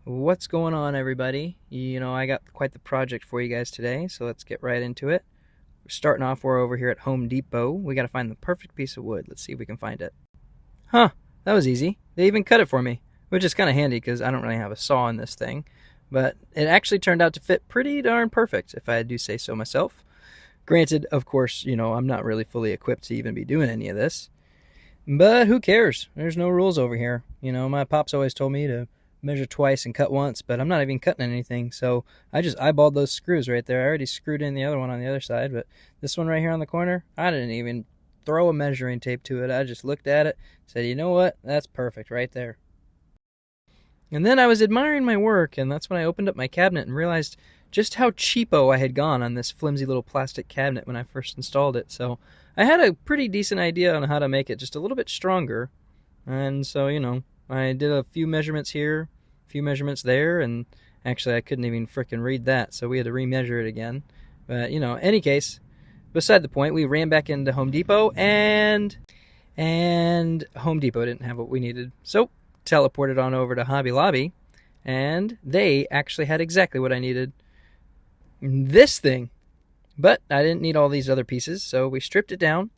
What's going on, everybody? I got quite the project for you guys today, so let's get right into it. We're starting off, we're over here at Home Depot. We got to find the perfect piece of wood. Let's see if we can find it. Huh, that was easy. They even cut it for me, which is kind of handy because I don't really have a saw in this thing. But it actually turned out to fit pretty darn perfect, if I do say so myself. Granted, of course, I'm not really fully equipped to even be doing any of this. But who cares? There's no rules over here. My pops always told me to measure twice and cut once, but I'm not even cutting anything. So I just eyeballed those screws right there. I already screwed in the other one on the other side, but this one right here on the corner, I didn't even throw a measuring tape to it. I just looked at it, said, you know what? That's perfect right there. And then I was admiring my work, and that's when I opened up my cabinet and realized just how cheapo I had gone on this flimsy little plastic cabinet when I first installed it. So I had a pretty decent idea on how to make it just a little bit stronger. And so, I did a few measurements here, a few measurements there, and actually I couldn't even frickin' read that, so we had to remeasure it again. But, any case, beside the point, we ran back into Home Depot, and Home Depot didn't have what we needed. So teleported on over to Hobby Lobby, and they actually had exactly what I needed. This thing. But I didn't need all these other pieces, so we stripped it down.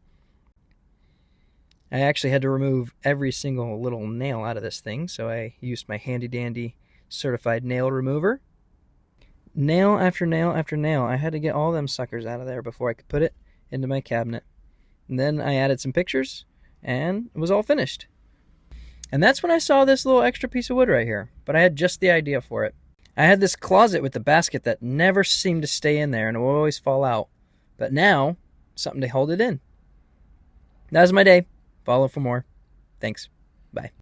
I actually had to remove every single little nail out of this thing, so I used my handy dandy certified nail remover. Nail after nail after nail. I had to get all them suckers out of there before I could put it into my cabinet. And then I added some pictures, and it was all finished. And that's when I saw this little extra piece of wood right here, but I had just the idea for it. I had this closet with the basket that never seemed to stay in there and it would always fall out. But now, something to hold it in. That was my day. Follow for more. Thanks. Bye.